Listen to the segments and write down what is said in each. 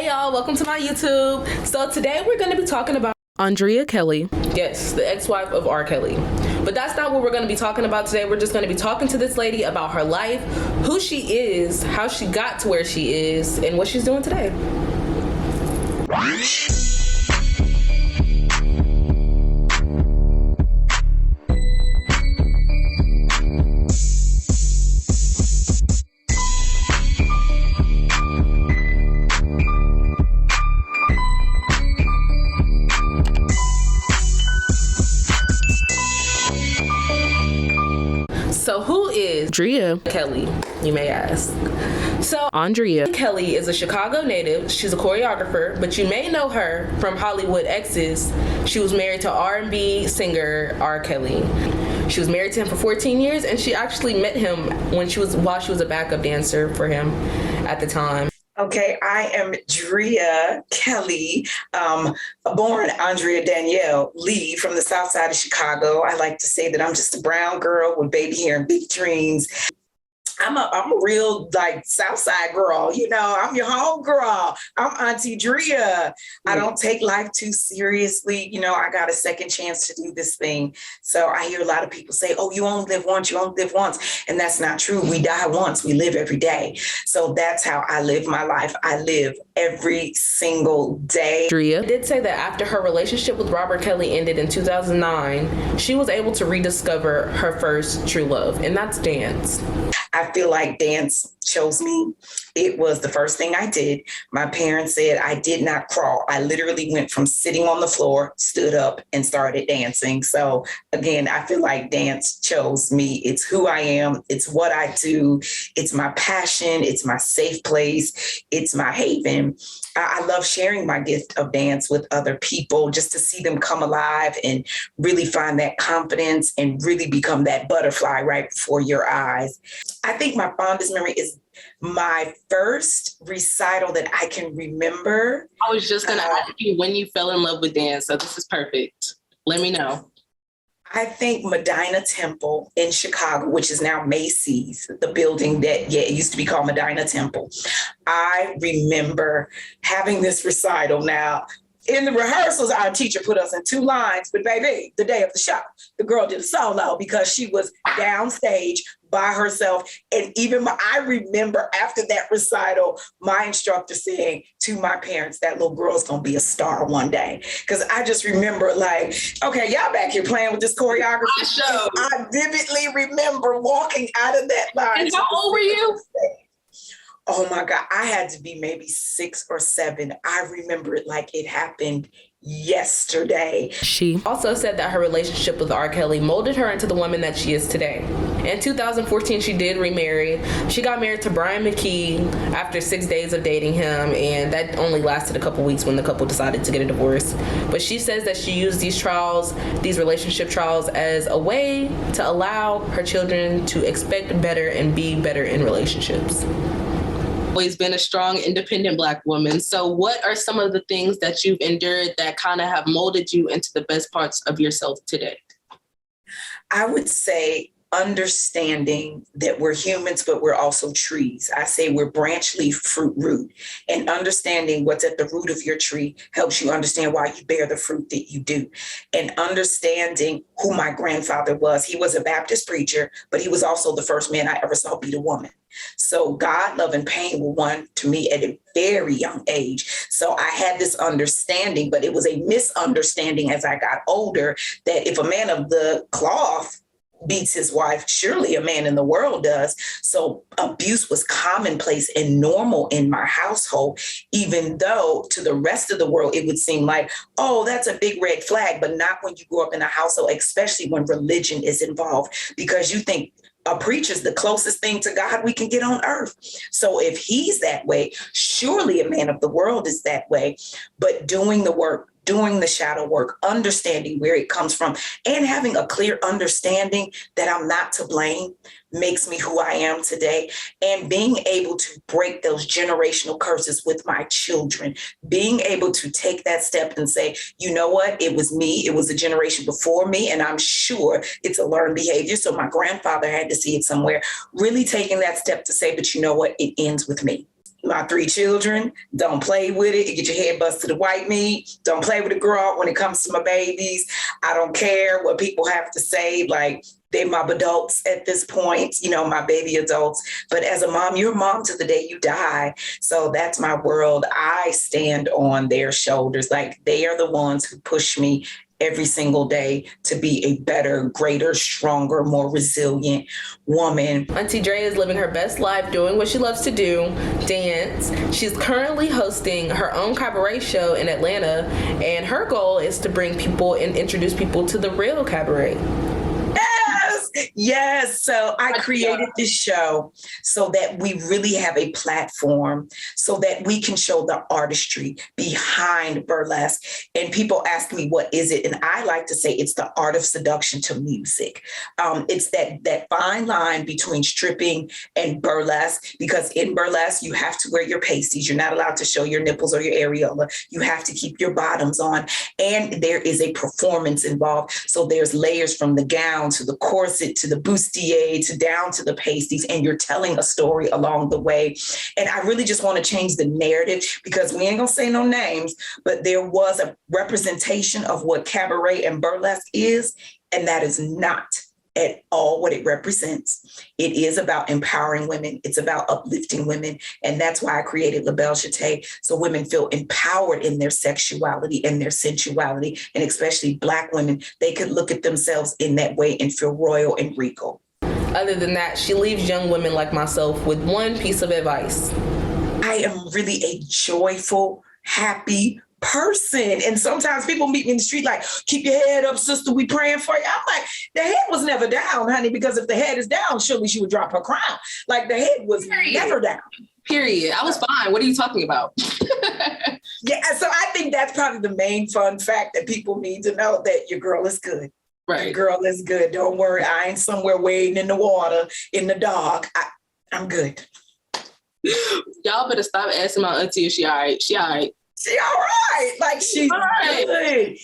y'all, welcome to my YouTube. So today we're going to be talking about Andrea Kelly. Yes, the ex-wife of R. Kelly. But that's not what we're going to be talking about today. We're just going to be talking to this lady about her life, who she is, how she got to where she is, and what she's doing today. So who is Drea Kelly, you may ask? So Andrea Kelly is a Chicago native. She's a choreographer, but you may know her from Hollywood Exes. She was married to R&B singer R. Kelly. She was married to him for 14 years, and she actually met him while she was a backup dancer for him at the time. Okay, I am Drea Kelly, born Andrea Danielle Lee from the south side of Chicago. I like to say that I'm just a brown girl with baby hair and big dreams. I'm a real south side girl, I'm your home girl. I'm Auntie Drea. I don't take life too seriously. I got a second chance to do this thing. So I hear a lot of people say, oh, you only live once, And that's not true. We die once, we live every day. So that's how I live my life. I live every single day. Drea did say that after her relationship with Robert Kelly ended in 2009, she was able to rediscover her first true love, and that's dance. I feel like dance chose me. It was the first thing I did. My parents said I did not crawl. I literally went from sitting on the floor, stood up, and started dancing. So again, I feel like dance chose me. It's who I am. It's what I do. It's my passion. It's my safe place. It's my haven. I love sharing my gift of dance with other people, just to see them come alive and really find that confidence and really become that butterfly right before your eyes. I think my fondest memory is my first recital that I can remember. I was just going to ask you when you fell in love with dance, so this is perfect. Let me know. I think Medina Temple in Chicago, which is now Macy's, the building that, it used to be called Medina Temple. I remember having this recital. Now, in the rehearsals, our teacher put us in two lines, but baby, the day of the show, the girl did a solo because she was downstage by herself. And I remember after that recital, my instructor saying to my parents, that little girl's gonna be a star one day. Because I just remember okay, y'all back here playing with this choreography. I vividly remember walking out of that line. And how old were you? Oh my God, I had to be maybe 6 or 7. I remember it like it happened yesterday. She also said that her relationship with R. Kelly molded her into the woman that she is today. In 2014, she did remarry. She got married to Brian McKee after 6 days of dating him, and that only lasted a couple weeks when the couple decided to get a divorce. But she says that she used these relationship trials, as a way to allow her children to expect better and be better in relationships. Always been a strong, independent Black woman. So what are some of the things that you've endured that kind of have molded you into the best parts of yourself today? I would say understanding that we're humans, but we're also trees. I say we're branch, leaf, fruit, root. And understanding what's at the root of your tree helps you understand why you bear the fruit that you do. And understanding who my grandfather was. He was a Baptist preacher, but he was also the first man I ever saw beat a woman. So God, love, and pain were one to me at a very young age. So I had this understanding, but it was a misunderstanding as I got older, that if a man of the cloth beats his wife, surely a man in the world does. So abuse was commonplace and normal in my household, even though to the rest of the world, it would seem like, oh, that's a big red flag, but not when you grow up in a household, especially when religion is involved, because you think a preacher's the closest thing to God we can get on earth. So if he's that way, surely a man of the world is that way. But doing the work, doing the shadow work, understanding where it comes from, and having a clear understanding that I'm not to blame makes me who I am today. And being able to break those generational curses with my children, being able to take that step and say, you know what, it was me, it was a generation before me, and I'm sure it's a learned behavior. So my grandfather had to see it somewhere. Really taking that step to say, but you know what, it ends with me. My 3 children, don't play with it. You get your head busted to white meat. Don't play with a girl when it comes to my babies. I don't care what people have to say. Like, they're my adults at this point, my baby adults. But as a mom, you're a mom to the day you die. So that's my world. I stand on their shoulders. Like, they are the ones who push me every single day to be a better, greater, stronger, more resilient woman. Auntie Drea is living her best life doing what she loves to do, dance. She's currently hosting her own cabaret show in Atlanta, and her goal is to bring people and introduce people to the REAL Cabret. Yes. So I created this show so that we really have a platform so that we can show the artistry behind burlesque. And people ask me, what is it? And I like to say it's the art of seduction to music. It's that fine line between stripping and burlesque, because in burlesque, you have to wear your pasties. You're not allowed to show your nipples or your areola. You have to keep your bottoms on. And there is a performance involved. So there's layers from the gown to the corset to the bustier to down to the pasties, and you're telling a story along the way. And I really just want to change the narrative, because we ain't gonna say no names, but there was a representation of what cabaret and burlesque is, and that is not at all what it represents. It is about empowering women. It's about uplifting women. And that's why I created La Belle Jetée, so women feel empowered in their sexuality and their sensuality, and especially Black women, they could look at themselves in that way and feel royal and regal. Other than that, she leaves young women like myself with one piece of advice. I am really a joyful, happy person. And sometimes people meet me in the street like, keep your head up, sister, we praying for you. I'm like, the head was never down, honey, because if the head is down, surely she would drop her crown. Like, the head was never down. Period. I was fine. What are you talking about? Yeah, so I think that's probably the main fun fact that people need to know, that your girl is good. Right. Your girl is good. Don't worry. I ain't somewhere wading in the water in the dark. I'm good. Y'all better stop asking my auntie if she all right. She all right. She all right. Like, she's good.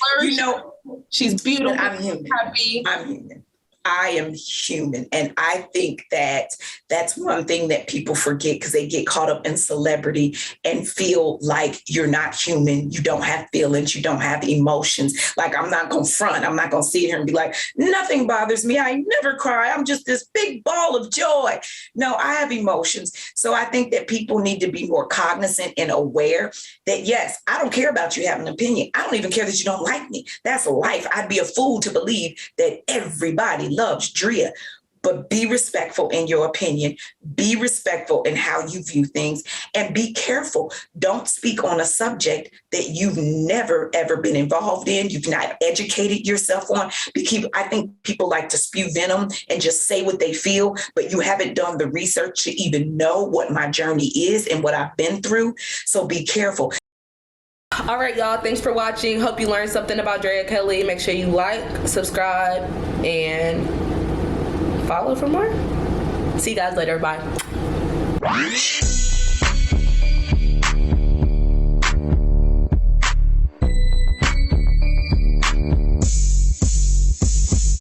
She's beautiful. I'm human. Happy. I'm human. I am human. And I think that that's one thing that people forget, because they get caught up in celebrity and feel like you're not human. You don't have feelings. You don't have emotions. Like, I'm not going to front. I'm not going to sit here and be like, nothing bothers me. I never cry. I'm just this big ball of joy. No, I have emotions. So I think that people need to be more cognizant and aware that, yes, I don't care about you having an opinion. I don't even care that you don't like me. That's life. I'd be a fool to believe that everybody loves Drea. But be respectful in your opinion. Be respectful in how you view things, and be careful. Don't speak on a subject that you've never, ever been involved in. You've not educated yourself on. Because I think people like to spew venom and just say what they feel, but you haven't done the research to even know what my journey is and what I've been through. So be careful. All right, y'all. Thanks for watching. Hope you learned something about Drea Kelly. Make sure you like, subscribe, and follow for more. See you guys later. Bye.